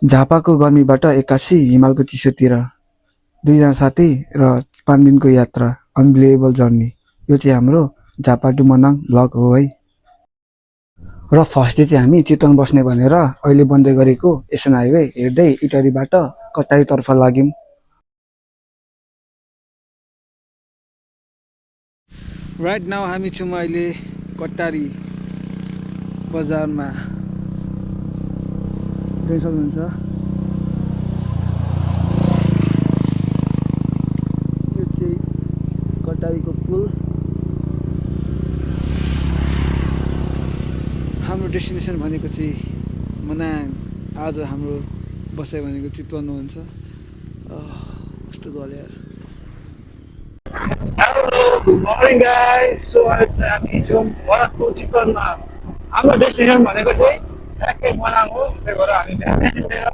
झापाको गर्मीबाट एक्कासी हिमालको चिसोतिर 2 जना साथी र 5 दिनको यात्रा अनबिलिभेबल जर्नी। यो चाहिँ हाम्रो झापा टु मनाङ भ्लग हो है। र फर्स्ट डे चाहिँ हामी चितवन बस्ने भनेर अहिले बन्दै गरेको एसएन हाइवे हेर्दै इटरीबाट कटारीतर्फ लाग्यौँ। राइट नाउ हामी छौँ अहिले कटारी बजारमा। देख्न सक्नुहुन्छ यो चाहिँ कटारीको पुल। हाम्रो डेस्टिनेसन भनेको चाहिँ मनाङ। आज हाम्रो बसाइ भनेको चितवन हुन्छ। कस्तो गल्यो यार। Good morning guys. So हामी छौँ भरतपुर चितवनमा। हाम्रो डेस्टिनेसन भनेको चाहिँ ठ्याक्कै मनाङ हो। त्यही भएर हामी बिहान उठेर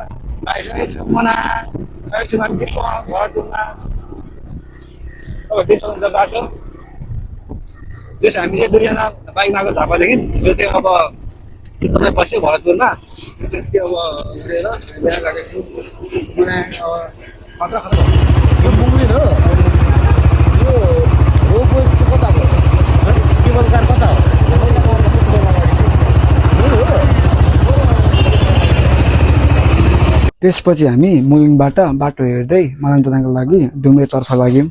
आइसकेको छौँ मनाङ। आइछौँ हामी चितवन भरतपुरमा। अब देख्नुहुन्छ बाटो। त्यस हामी चाहिँ 2 जना बाइकमा आएको झापादेखि। यो चाहिँ अब चितवनमा बस्यो भरतपुरमा। त्यसपछि अब हिँडेर बिहान लागेको छु मनाङ। अब खतरा खतरा यो मुङ्गलिन हो। त्यसपछि हामी मुलिङबाट बाटो हेर्दै मनाङ जानको लागि डुम्रेतर्फ लाग्यौँ।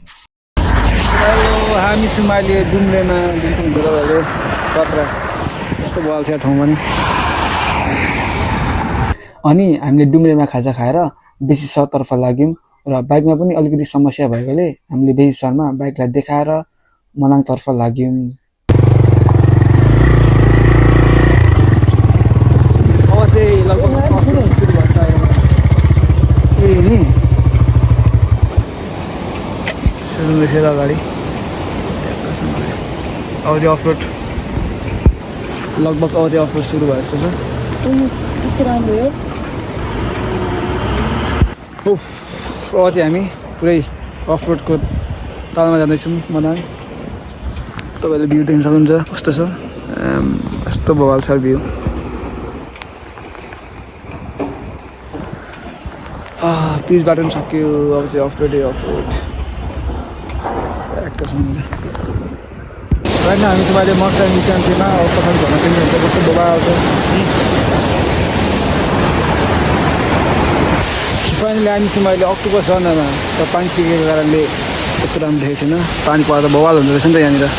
हेलो, हामी छौँ अहिले डुम्रेमा। देख्नुहुन्छ कत्रा यस्तो बवाल छ ठाउँ पनि। अनि हामीले डुम्रेमा खाजा खाएर बेसी सहरतर्फ लाग्यौँ र बाइकमा पनि अलिकति समस्या भएकोले हामीले बेसी सहरमा बाइकलाई देखाएर मनाङतर्फ लाग्यौँ। अब चाहिँ लगभग सुरु रहेछ अगाडि। अब चाहिँ अफरोड लगभग अब चाहिँ अफरोड सुरु भयो जस्तो छ। अब चाहिँ हामी पुरै अफरोडको तालमा जाँदैछौँ मनाङ। तपाईँले भ्यू देख्न सक्नुहुन्छ कस्तो छ। यस्तो बवाल छ भ्यू। पिच बाटो पनि सक्यो। अब चाहिँ अफरोडै अफरोड। होइन हामी चाहिँ अहिले मोटरसाइकल निचान्थेन। अब पछाडि भन्न पनि हुन्छ कस्तो बवाल छ। फाइनली हामी चाहिँ अहिले अक्टोबर झरनामा र पानी पिकेको कारणले यस्तो राम्रो देखेको छैन। पानी पर्दा बवाल हुँदो रहेछ नि त यहाँनिर।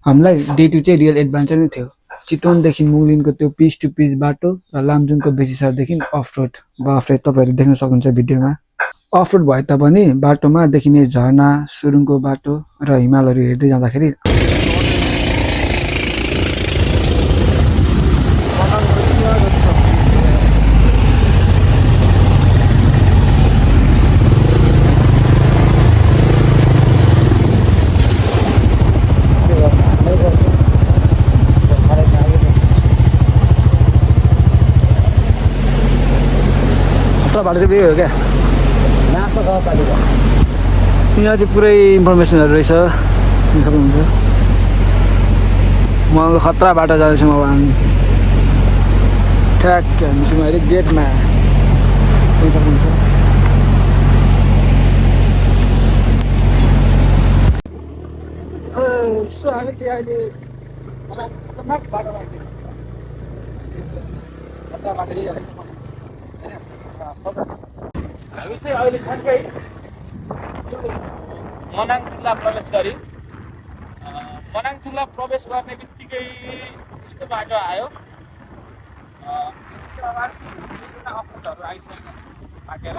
हामीलाई डे 2 चाहिँ रियल एडभेन्चर नै थियो। चितवनदेखि मुलिनको त्यो पिच टु पिच बाटो र लामजुङको बेसी सरदेखि अफरोड। बाफरे, तपाईँहरूले देख्न सक्नुहुन्छ भिडियोमा। अफरोड भए तापनि बाटोमा देखिने झरना, सुरुङको बाटो र हिमालहरू हेर्दै जाँदाखेरि बाटो चाहिँ त्यही हो क्या। यहाँ चाहिँ पुरै इन्फर्मेसनहरू रहेछ, देख्न सक्नुहुन्छ। मनाङको खतरा बाटो जाँदैछौँ अब हामी। ठ्याक्कै हामी छौँ अहिले गेटमा, देख्न सक्नुहुन्छ। सो हामी चाहिँ अहिले खतरनाक बाटोमा आइदिन्छौँ। हामी चाहिँ अहिले ठ्याक्कै मनाङ जिल्ला प्रवेश गऱ्यौँ। मनाङ जिल्ला प्रवेश गर्ने बित्तिकै यस्तो बाटो आयो। अफरोडहरू आइसक्यो पाकेर।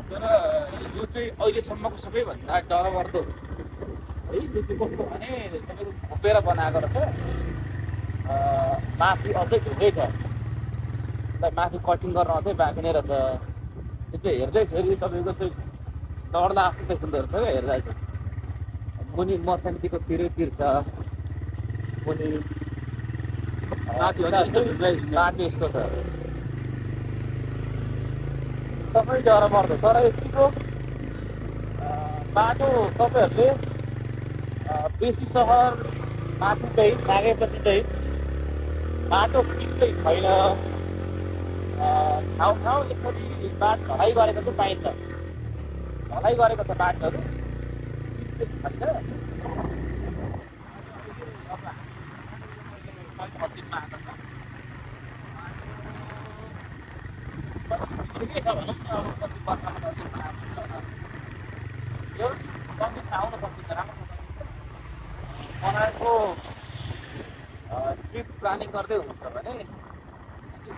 तर यो चाहिँ अहिलेसम्मको सबैभन्दा डरमर्दो है। यो चाहिँ कस्तो भने तपाईँको खोपेर बनाएको रहेछ। माथि अझै ढुङ्गै छ। माथि कटिङ गर्न अझै बाँकी नै रहेछ। त्यो चाहिँ हेर्दैखेरि तपाईँको चाहिँ डढ्दा आफू देखिँदो रहेछ क्या हेर्दा चाहिँ। मुनि मर्सान्तीको तिरै तिर्छ, मुनि माथि यस्तो छ। सबै जरा पर्छ तर यतिको बाटो तपाईँहरूले बेसी सहर माथि चाहिँ लागेपछि चाहिँ बाटो ठिक चाहिँ छैन ठाउँ ठाउँ यसरी बाटो ढलाइ गरेको चाहिँ पाइन्छ ढलाइ गरेको छ बाटोहरू ठिक चाहिँ छैन के छ भनौँ न अब पछि बर्खामा यो सब्जी आउन सकिन्छ राम्रो बनाएको ट्रिप प्लानिङ गर्दै हुनुहुन्छ भने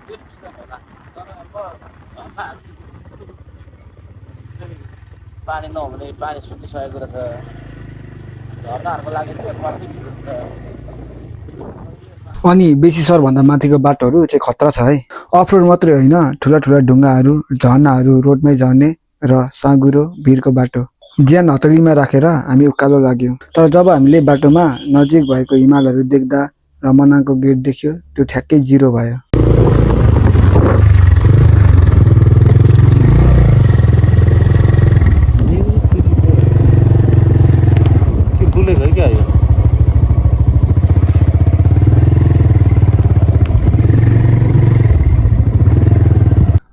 बेस्ट होला तर अब पानी नहुने पानी सुकिसकेको रहेछ झर्नाहरूको लागि चाहिँ कति भिड हुन्छ अनि बेसी सहरभन्दा माथिको बाटोहरू चाहिँ खतरा छ है। अफरोड मात्रै होइन, ठुला ठुला ढुङ्गाहरू, झर्नाहरू रोडमै झर्ने र साँघुरो भिरको बाटो। ज्यान हतलीमा राखेर हामी उकालो लाग्यौँ। तर जब हामीले बाटोमा नजिक भएको हिमालहरू देख्दा र मनाङको गेट देख्यो, त्यो ठ्याक्कै 0 भयो।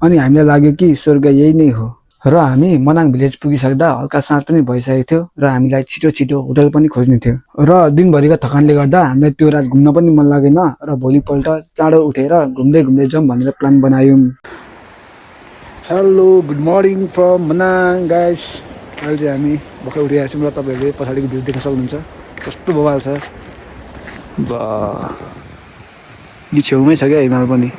अनि हामीलाई लाग्यो कि स्वर्ग यही नै हो र हामी मनाङ भिलेज पुगिसक्दा हल्का साँझ पनि भइसकेको थियो र हामीलाई छिटो छिटो होटल पनि खोज्नु थियो र दिनभरिको थकानले गर्दा हामीलाई त्यो रात घुम्न पनि मन लागेन र भोलिपल्ट चाँडो उठेर घुम्दै घुम्दै जाउँ भनेर प्लान बनायौँ। Hello, good morning from Manang guys. अहिले चाहिँ हामी भर्खर उठिरहेको छौँ र तपाईँहरूले पछाडिको भ्यू देख्न सक्नुहुन्छ कस्तो बवाल छ। यी छेउमै छ क्या हिमाल पनि।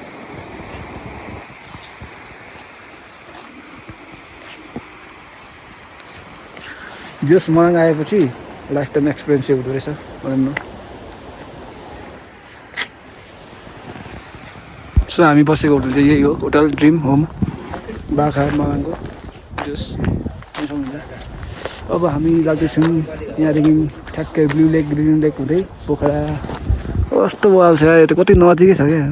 जस मनाङ आएपछि लाइफ टाइम एक्सपिरियन्स चाहिँ हुँदो रहेछ भनौँ न। सो हामी बसेको होटल चाहिँ यही हो, होटल ड्रिम होम बाखा मनाङको। जस अब हामी जाँदैछौँ यहाँदेखि ठ्याक्कै ब्लू लेक ग्रिन लेक हुँदै पोखरा। कस्तो बवाल छ, यो त कति नजिकै छ क्या।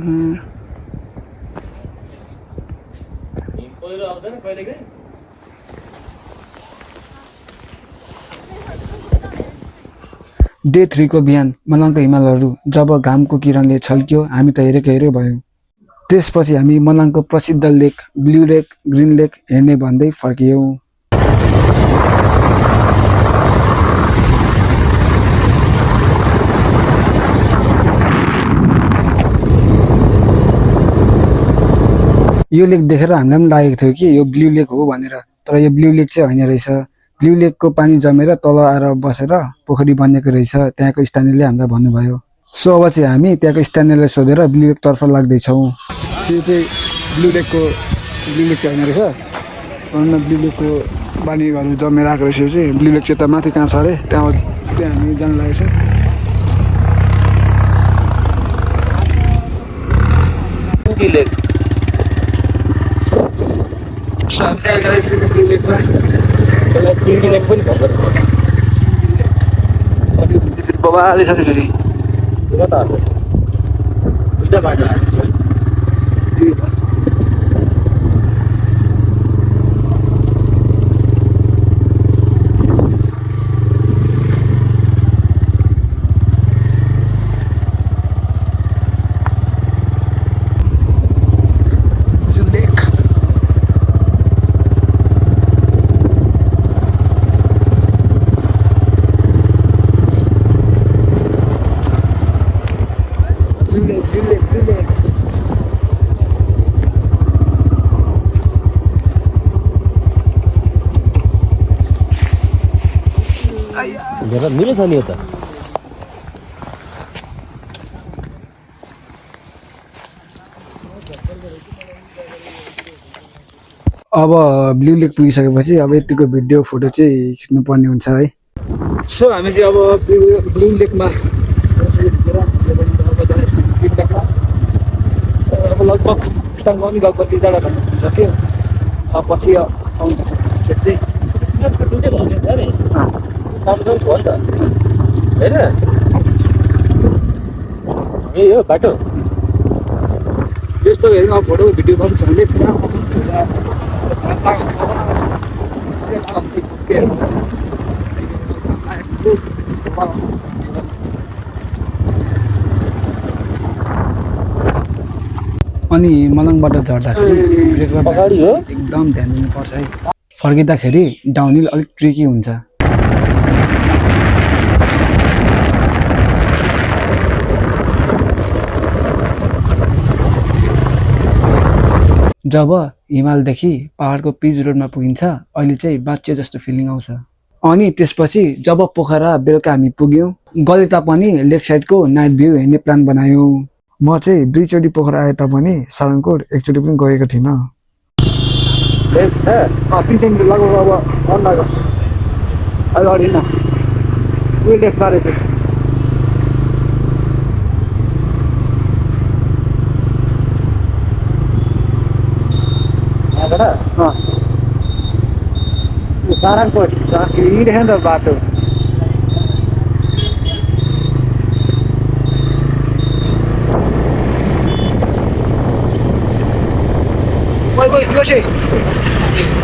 डे 3 को बिहान मनाङको हिमालहरू जब घामको किरणले छल्क्यो, हामी त हेरेकै भयौँ। त्यसपछि हामी मनाङको प्रसिद्ध लेक ब्लू लेक ग्रिन लेक हेर्ने भन्दै फर्कियौँ। यो लेक देखेर हामीलाई पनि लागेको थियो कि यो ब्लू लेक हो भनेर, तर यो ब्लू लेक चाहिँ होइन रहेछ। ब्लू लेकको पानी जमेर तल आएर बसेर पोखरी बनेको रहेछ, त्यहाँको स्थानीयले हामीलाई भन्नुभयो। सो अब चाहिँ हामी त्यहाँको स्थानीयलाई सोधेर ब्लू लेकतर्फ लाग्दैछौँ। त्यो चाहिँ ब्लू लेक चाहिँ होइन रहेछ, ब्लू लेकको पानीहरू जमेर आएको रहेछ। चाहिँ ब्लू लेक चाहिँ त माथि कहाँ छ अरे, त्यहाँ हामी जान लागेको छौँ। बबाले छ फेरि मिलो छ नि यो त। अब ब्लू लेक पुगिसकेपछि अब यतिको भिडियो फोटो चाहिँ खिच्नुपर्ने हुन्छ है। सो हामी चाहिँ अब ब्लू लेकमा अब लगभग स्टाङमा पनि लगभग 3 जग्गा सक्यो। पछि यो बाटो यस्तो हेर्नु अब फोटो भिडियो पनि अनि मलङबाट झर्दाखेरि ब्रेक अगाडि हो? एकदम ध्यान दिनुपर्छ है। फर्किँदाखेरि डाउनहिल अलिक ट्रिकी हुन्छ। जब हिमालदेखि पहाडको पिच रोडमा पुगिन्छ अहिले चाहिँ बाँच्यो जस्तो फिलिङ आउँछ। अनि त्यसपछि जब पोखरा बेलुका हामी पुग्यौँ गले तापनि लेफ्ट साइडको नाइट भ्यू हेर्ने प्लान बनायौँ। म चाहिँ 2 चोटि पोखरा आए तापनि सारङकोट एकचोटि पनि गएको थिइनँ। सारङकोट हिँडेन त बाटो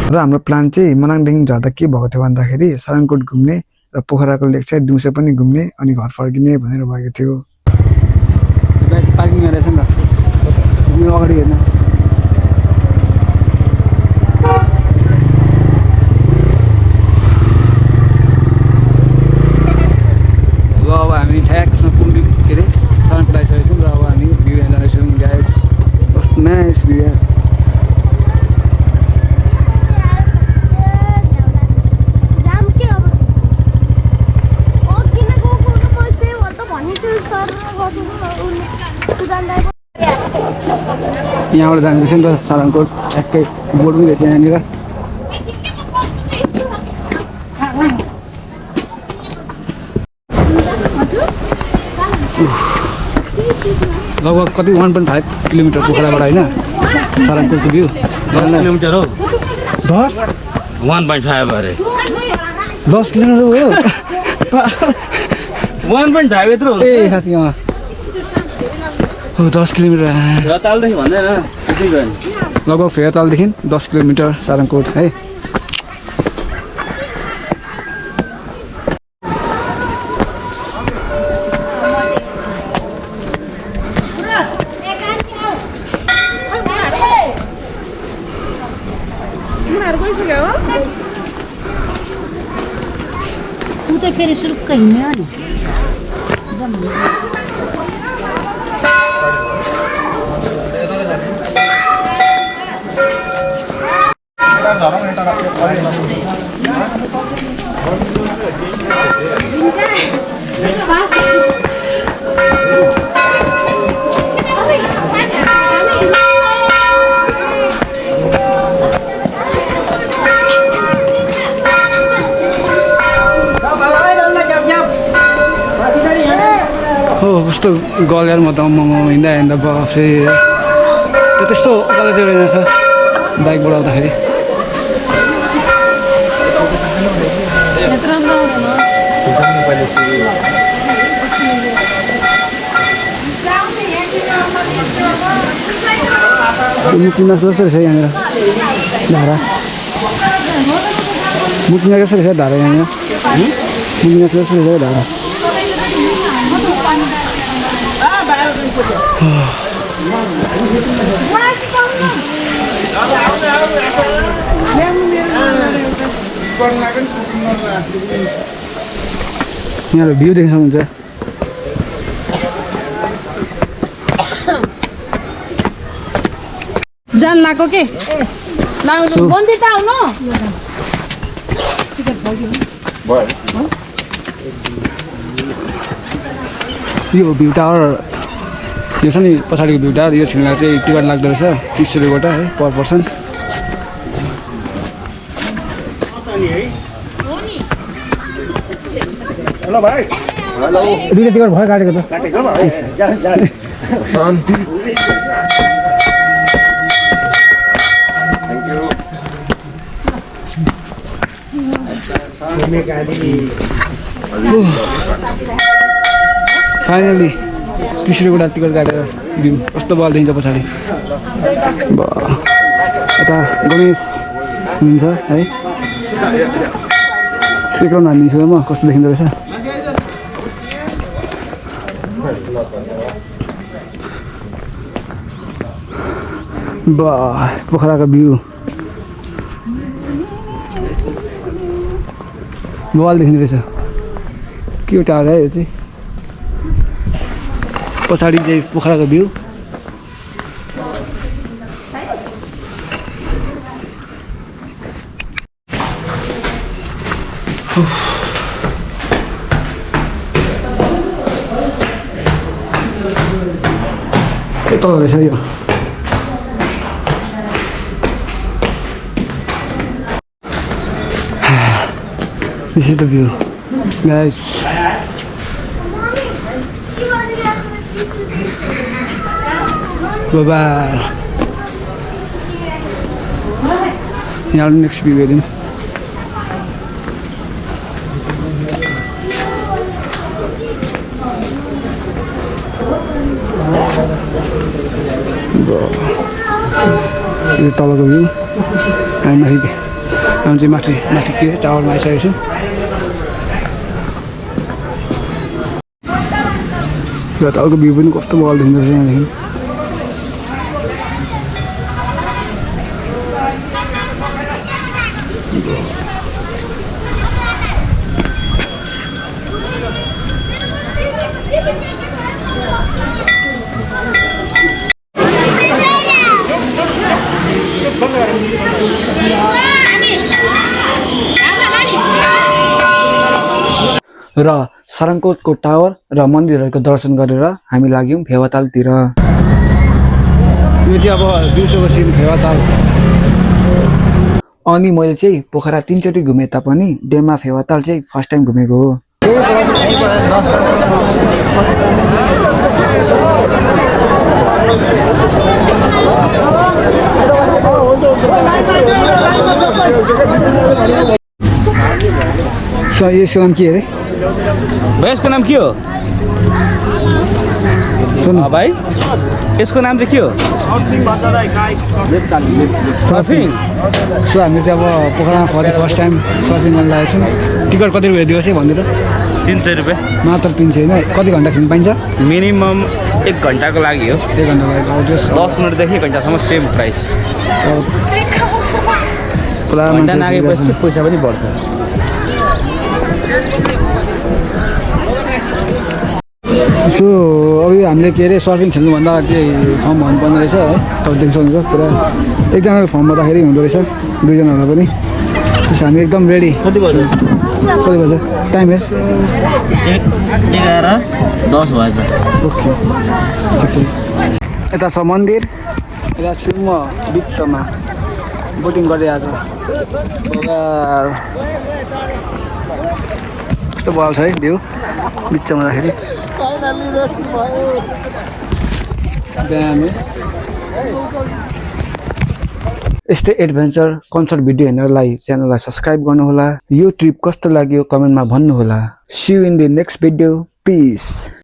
र हाम्रो प्लान चाहिँ मनाङदेखि झर्दा के भएको थियो भन्दाखेरि सारङकोट घुम्ने र पोखराको लेक साइड दिउँसो पनि घुम्ने अनि घर फर्किने भनेर भएको थियो। पार्किङ रहेछ नि त अगाडि हेर्न। ल अब हामी ठ्याक्कसँग पुग्नु के अरे सारङकोट आइसकेको छौँ र अब हामी भ्यू हेर्न आइसक्यौँ। गाइस कस्तो नाइस भ्यू। यहाँबाट जाने रहेछ नि त सारङकोट ठ्याक्कै बोर्ड पनि रहेछ यहाँनिर। लगभग कति 1.5 किलोमिटर पोखराबाट होइन सारङकोटको भ्यू। 10 किलोमिटर हो। 10 1.5 अरे 10 किलोमिटर हो। 1.5 यत्रो हो। ए साथी अँ 10 किलोमिटर रतालदेखि भन्दैन त्यति गयो। लगभग फेरतालदेखि 10 किलोमिटर सारङकोट है। उता फेरि सुरुक्क हिँड्ने हो नि। हो कस्तो गलेर म त हिँड्दा हिँड्दा फेरि त्यस्तो उकालो चाहिँ रहेछ बाइकबाट आउँदाखेरि। मुक्तिनाथ जस्तो रहेछ यहाँनिर धारा। मुक्तिनाथ जस्तो रहेछ धारा यहाँनिर। मुक्तिनाथ जस्तो रहेछ धारा। यहाँ भ्यू देख्न सक्नुहुन्छ। जान लाग्यो के बन्दी त आउनु यो भ्यू टावर यो छ नि पछाडिको भ्यू टावर यो छेउमा चाहिँ टिकट लाग्दो रहेछ 30 रुपियाँबाट है पर पर्सन। हेलो भाइ। हेलो दुईटा टिकट भयो काटेको त। काटेको भाइ। फाइनली 30 रुपियाँबाट टिकट काटेर दिउँ। कस्तो बल देखिन्छ पछाडि। यता गणेश हुन्छ है स्पिकर हाल्ने छु म कस्तो देखिँदो रहेछ वाह पोखराको भ्यू बवाल देखिँदो रहेछ के टाढो है यो चाहिँ पछाडि चाहिँ पोखराको भ्यू के तल रहेछ यो This is the view, guys. Bye bye. यहाँ नेक्स्ट भ्यू हेरौँ यो तलको भ्यू हामी माथि माथि के टावरमा आइसकेको छु यो तलको भ्यू पनि कस्तो बल देखिँदो रहेछ यहाँदेखि र सारङकोटको टावर र मन्दिरहरूको दर्शन गरेर हामी लाग्यौँ फेवातालतिर यो चाहिँ अब दिउँसोको सिन फेवाताल अनि मैले चाहिँ पोखरा 3 चोटि घुमे तापनि डेमा फेवाताल चाहिँ फर्स्ट टाइम घुमेको हो यसको नाम के अरे भाइ यसको नाम के हो भाइ यसको नाम चाहिँ के हो सर्फिङ सो हामी चाहिँ अब पोखरामा फर्स्ट टाइम सर्फिङ गर्न लागेको छौँ टिकट कति रुपियाँ दिनुहोस् है भनिदिएर 300 रुपियाँ मात्र 300 होइन कति घन्टा खेल्नु पाइन्छ मिनिमम 1 घन्टाको लागि हो 1 घन्टा लागेको 10 मिनटदेखि 1 घन्टासम्म सेम प्राइस पुरा घन्टा नागेपछि पैसा पनि बढ्छ सो अब यो हामीले के अरे सर्फिङ खेल्नुभन्दा केही फर्म भन्नुपर्ने रहेछ है तपाईँ देख्न सक्नुहुन्छ पुरा एकजनाको फर्म भर्दाखेरि हुँदो रहेछ दुईजनाहरूलाई पनि त्यसो हामी एकदम रेडी कति बज्यो टाइम है 11:10 भएछ ओके यता छ मन्दिर यता छु म बिचमा बोटिङ गर्दै आज कस्तो बल छ है भ्यू बिचमा राखेर यस्तै एडभेन्चर कन्सर्ट भिडियो हेर्नलाई च्यानललाई सब्स्क्राइब गर्नुहोला यो ट्रिप कस्तो लाग्यो कमेन्टमा भन्नुहोला see you in the next video piece